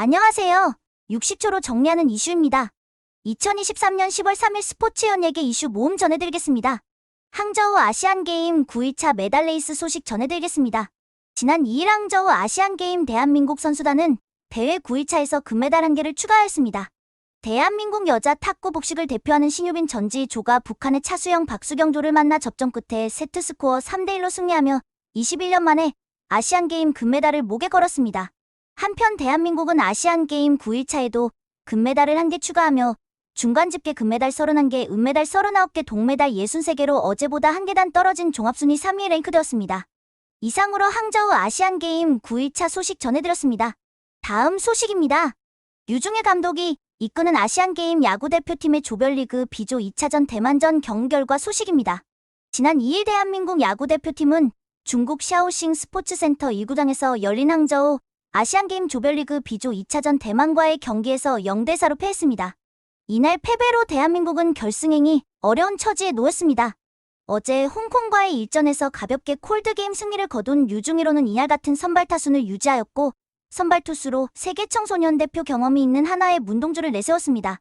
안녕하세요. 60초로 정리하는 이슈입니다. 2023년 10월 3일 스포츠 연예계 이슈 모음 전해드리겠습니다. 항저우 아시안게임 9일차 메달 레이스 소식 전해드리겠습니다. 지난 2일 항저우 아시안게임 대한민국 선수단은 대회 9일차에서 금메달 1개를 추가하였습니다. 대한민국 여자 탁구 복식을 대표하는 신유빈 전지조가 북한의 차수영 박수경조를 만나 접전 끝에 세트스코어 3대1로 승리하며 21년 만에 아시안게임 금메달을 목에 걸었습니다. 한편 대한민국은 아시안게임 9일차에도 금메달을 1개 추가하며 중간 집계 금메달 31개, 은메달 39개, 동메달 63개로 어제보다 1계단 떨어진 종합순위 3위에 랭크되었습니다. 이상으로 항저우 아시안게임 9일차 소식 전해드렸습니다. 다음 소식입니다. 류중일 감독이 이끄는 아시안게임 야구대표팀의 조별리그 B조 2차전 대만전 경기 결과 소식입니다. 지난 2일 대한민국 야구대표팀은 중국 샤오싱 스포츠센터 2구장에서 열린 항저우 아시안게임 조별리그 B조 2차전 대만과의 경기에서 0대4로 패했습니다. 이날 패배로 대한민국은 결승행이 어려운 처지에 놓였습니다. 어제 홍콩과의 일전에서 가볍게 콜드게임 승리를 거둔 류중일호는 이날 같은 선발 타순을 유지하였고 선발 투수로 세계 청소년 대표 경험이 있는 하나의 문동주를 내세웠습니다.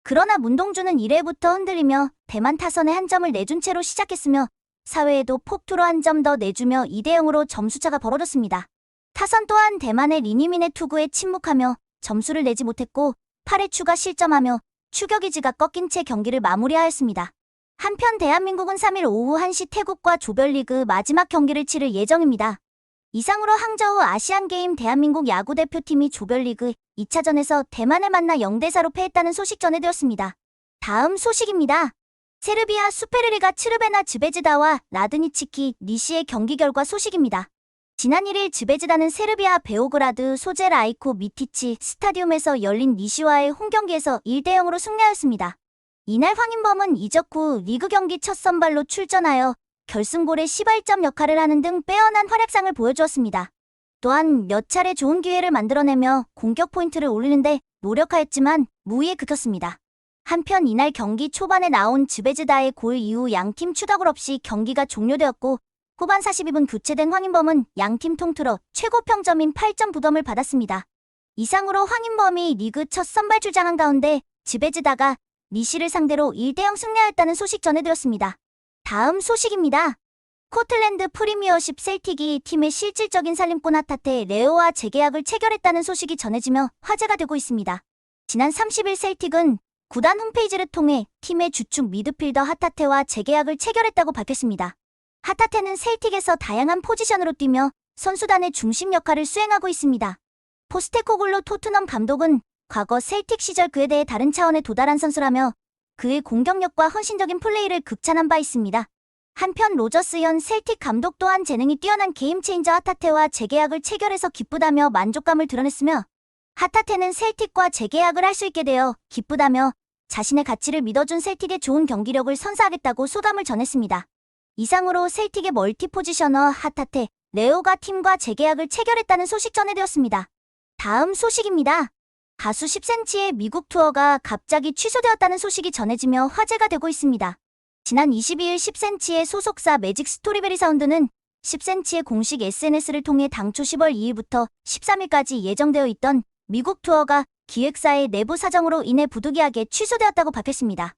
그러나 문동주는 1회부터 흔들리며 대만 타선에 한 점을 내준 채로 시작했으며 4회에도 폭투로 한 점 더 내주며 2대0으로 점수차가 벌어졌습니다. 타선 또한 대만의 리니민의 투구에 침묵하며 점수를 내지 못했고 8회 추가 실점하며 추격의지가 꺾인 채 경기를 마무리하였습니다. 한편 대한민국은 3일 오후 1시 태국과 조별리그 마지막 경기를 치를 예정입니다. 이상으로 항저우 아시안게임 대한민국 야구대표팀이 조별리그 2차전에서 대만을 만나 0대4로 패했다는 소식 전해드렸습니다. 다음 소식입니다. 세르비아 수페르리가 츠르베나 즈베즈다와 라드니치키 니시의 경기 결과 소식입니다. 지난 1일 즈베즈다는 세르비아 베오그라드 소제 라이코 미티치 스타디움에서 열린 니시와의 홈경기에서 1대0으로 승리하였습니다. 이날 황인범은 이적 후 리그 경기 첫 선발로 출전하여 결승골에 시발점 역할을 하는 등 빼어난 활약상을 보여주었습니다. 또한 몇 차례 좋은 기회를 만들어내며 공격 포인트를 올리는데 노력하였지만 무위에 그쳤습니다. 한편 이날 경기 초반에 나온 즈베즈다의 골 이후 양팀 추가골 없이 경기가 종료되었고 후반 42분 교체된 황인범은 양팀 통틀어 최고 평점인 8점 부덤을 받았습니다. 이상으로 황인범이 리그 첫 선발 출장한 가운데 즈베즈다가 니시를 상대로 1대0 승리하였다는 소식 전해드렸습니다. 다음 소식입니다. 스코틀랜드 프리미어십 셀틱이 팀의 실질적인 살림꾼 하타테 레오와 재계약을 체결했다는 소식이 전해지며 화제가 되고 있습니다. 지난 30일 셀틱은 구단 홈페이지를 통해 팀의 주축 미드필더 하타테와 재계약을 체결했다고 밝혔습니다. 하타테는 셀틱에서 다양한 포지션으로 뛰며 선수단의 중심 역할을 수행하고 있습니다. 포스테코글로 토트넘 감독은 과거 셀틱 시절 그에 대해 다른 차원에 도달한 선수라며 그의 공격력과 헌신적인 플레이를 극찬한 바 있습니다. 한편 로저스 현 셀틱 감독 또한 재능이 뛰어난 게임체인저 하타테와 재계약을 체결해서 기쁘다며 만족감을 드러냈으며 하타테는 셀틱과 재계약을 할 수 있게 되어 기쁘다며 자신의 가치를 믿어준 셀틱의 좋은 경기력을 선사하겠다고 소감을 전했습니다. 이상으로 셀틱의 멀티 포지셔너 하타테, 레오가 팀과 재계약을 체결했다는 소식 전해드렸습니다. 다음 소식입니다. 가수 10cm의 미국 투어가 갑자기 취소되었다는 소식이 전해지며 화제가 되고 있습니다. 지난 22일 10cm의 소속사 매직 스토리베리 사운드는 10cm의 공식 SNS를 통해 당초 10월 2일부터 13일까지 예정되어 있던 미국 투어가 기획사의 내부 사정으로 인해 부득이하게 취소되었다고 밝혔습니다.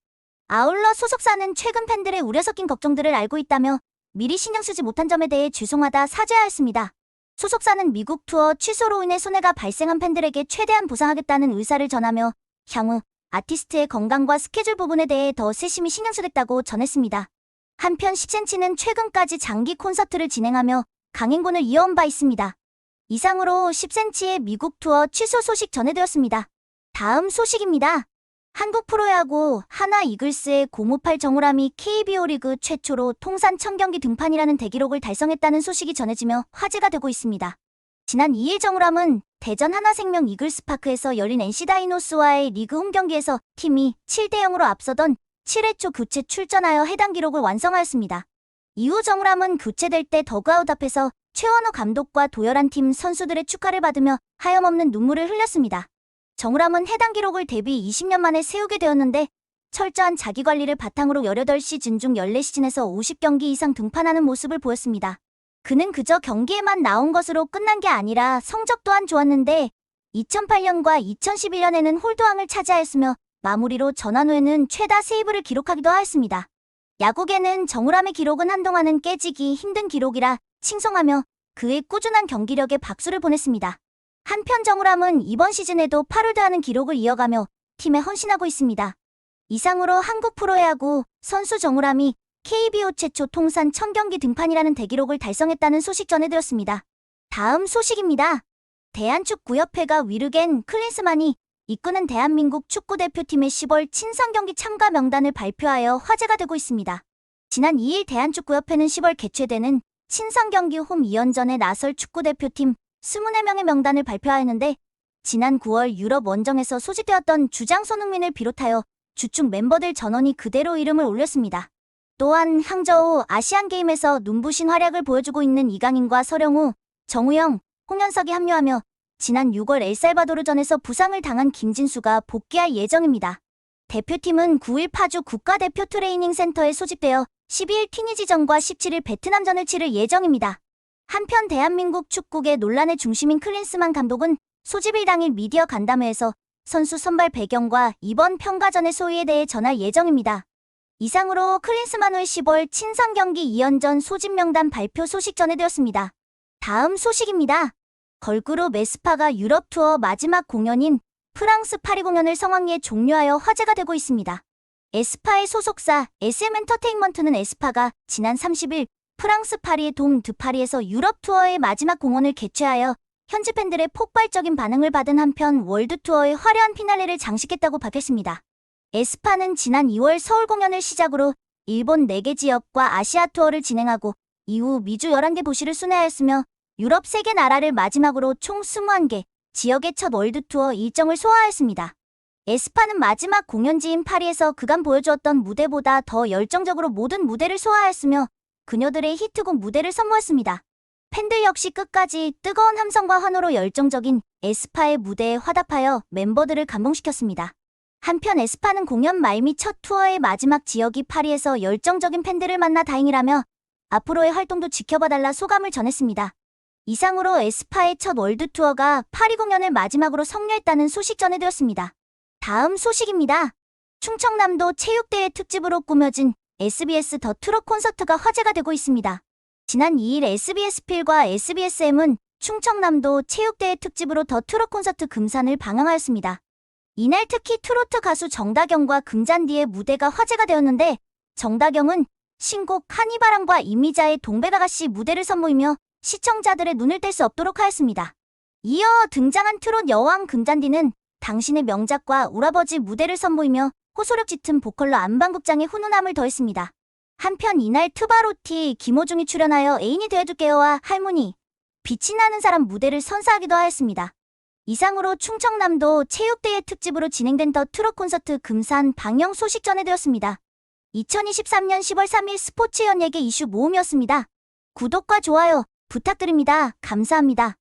아울러 소속사는 최근 팬들의 우려 섞인 걱정들을 알고 있다며 미리 신경 쓰지 못한 점에 대해 죄송하다 사죄하였습니다. 소속사는 미국 투어 취소로 인해 손해가 발생한 팬들에게 최대한 보상하겠다는 의사를 전하며 향후 아티스트의 건강과 스케줄 부분에 대해 더 세심히 신경 쓰겠다고 전했습니다. 한편 10cm는 최근까지 장기 콘서트를 진행하며 강행군을 이어온 바 있습니다. 이상으로 10cm의 미국 투어 취소 소식 전해드렸습니다. 다음 소식입니다. 한국 프로야구 하나 이글스의 058 정우람이 KBO 리그 최초로 통산 1000경기 등판이라는 대기록을 달성했다는 소식이 전해지며 화제가 되고 있습니다. 지난 2일 정우람은 대전 하나생명 이글스파크에서 열린 NC 다이노스와의 리그 홈경기에서 팀이 7대0으로 앞서던 7회 초 교체 출전하여 해당 기록을 완성하였습니다. 이후 정우람은 교체될 때 더그아웃 앞에서 최원호 감독과 도열한 팀 선수들의 축하를 받으며 하염없는 눈물을 흘렸습니다. 정우람은 해당 기록을 데뷔 20년 만에 세우게 되었는데 철저한 자기관리를 바탕으로 18시즌 중 14시즌에서 50경기 이상 등판하는 모습을 보였습니다. 그는 그저 경기에만 나온 것으로 끝난 게 아니라 성적 또한 좋았는데 2008년과 2011년에는 홀드왕을 차지하였으며 마무리로 전환 후에는 최다 세이브를 기록하기도 하였습니다. 야구계는 정우람의 기록은 한동안은 깨지기 힘든 기록이라 칭송하며 그의 꾸준한 경기력에 박수를 보냈습니다. 한편 정우람은 이번 시즌에도 8홀드하는 기록을 이어가며 팀에 헌신하고 있습니다. 이상으로 한국 프로야구 선수 정우람이 KBO 최초 통산 1000경기 등판이라는 대기록을 달성했다는 소식 전해드렸습니다. 다음 소식입니다. 대한축구협회가 위르겐 클린스만이 이끄는 대한민국 축구대표팀의 10월 친선경기 참가 명단을 발표하여 화제가 되고 있습니다. 지난 2일 대한축구협회는 10월 개최되는 친선경기 홈 2연전에 나설 축구대표팀 24명의 명단을 발표하였는데 지난 9월 유럽 원정에서 소집되었던 주장 손흥민을 비롯하여 주축 멤버들 전원이 그대로 이름을 올렸습니다. 또한 항저우 아시안게임에서 눈부신 활약을 보여주고 있는 이강인과 서령우, 정우영, 홍현석이 합류하며 지난 6월 엘살바도르전에서 부상을 당한 김진수가 복귀할 예정입니다. 대표팀은 9일 파주 국가대표 트레이닝 센터에 소집되어 12일 튀니지전과 17일 베트남전을 치를 예정입니다. 한편 대한민국 축구계 논란의 중심인 클린스만 감독은 소집일 당일 미디어 간담회에서 선수 선발 배경과 이번 평가전의 소위에 대해 전할 예정입니다. 이상으로 클린스만의 10월 친선 경기 2연전 소집 명단 발표 소식 전해드렸습니다. 다음 소식입니다. 걸그룹 에스파가 유럽 투어 마지막 공연인 프랑스 파리 공연을 성황리에 종료하여 화제가 되고 있습니다. 에스파의 소속사 SM엔터테인먼트는 에스파가 지난 30일 프랑스 파리의 돔 드 파리에서 유럽 투어의 마지막 공연을 개최하여 현지 팬들의 폭발적인 반응을 받은 한편 월드 투어의 화려한 피날레를 장식했다고 밝혔습니다. 에스파는 지난 2월 서울 공연을 시작으로 일본 4개 지역과 아시아 투어를 진행하고 이후 미주 11개 도시를 순회하였으며 유럽 3개 나라를 마지막으로 총 21개 지역의 첫 월드 투어 일정을 소화하였습니다. 에스파는 마지막 공연지인 파리에서 그간 보여주었던 무대보다 더 열정적으로 모든 무대를 소화하였으며 그녀들의 히트곡 무대를 선보였습니다. 팬들 역시 끝까지 뜨거운 함성과 환호로 열정적인 에스파의 무대에 화답하여 멤버들을 감동시켰습니다. 한편 에스파는 공연 말 및 첫 투어의 마지막 지역이 파리에서 열정적인 팬들을 만나 다행이라며 앞으로의 활동도 지켜봐달라 소감을 전했습니다. 이상으로 에스파의 첫 월드 투어가 파리 공연을 마지막으로 성료했다는 소식 전해드렸습니다. 다음 소식입니다. 충청남도 체육대회 특집으로 꾸며진 SBS 더 트롯 콘서트가 화제가 되고 있습니다. 지난 2일 SBS 필과 SBSM은 충청남도 체육대회 특집으로 더 트롯 콘서트 금산을 방영하였습니다. 이날 특히 트로트 가수 정다경과 금잔디의 무대가 화제가 되었는데 정다경은 신곡 한이바람과 이미자의 동백아가씨 무대를 선보이며 시청자들의 눈을 뗄 수 없도록 하였습니다. 이어 등장한 트롯 여왕 금잔디는 당신의 명작과 울아버지 무대를 선보이며 호소력 짙은 보컬로 안방극장에 훈훈함을 더했습니다. 한편 이날 트바로티 김호중이 출연하여 애인이 되어줄게요와 할머니, 빛이 나는 사람 무대를 선사하기도 하였습니다. 이상으로 충청남도 체육대회 특집으로 진행된 더 트롯 콘서트 금산 방영 소식 전해드렸습니다. 2023년 10월 3일 스포츠 연예계 이슈 모음이었습니다. 구독과 좋아요 부탁드립니다. 감사합니다.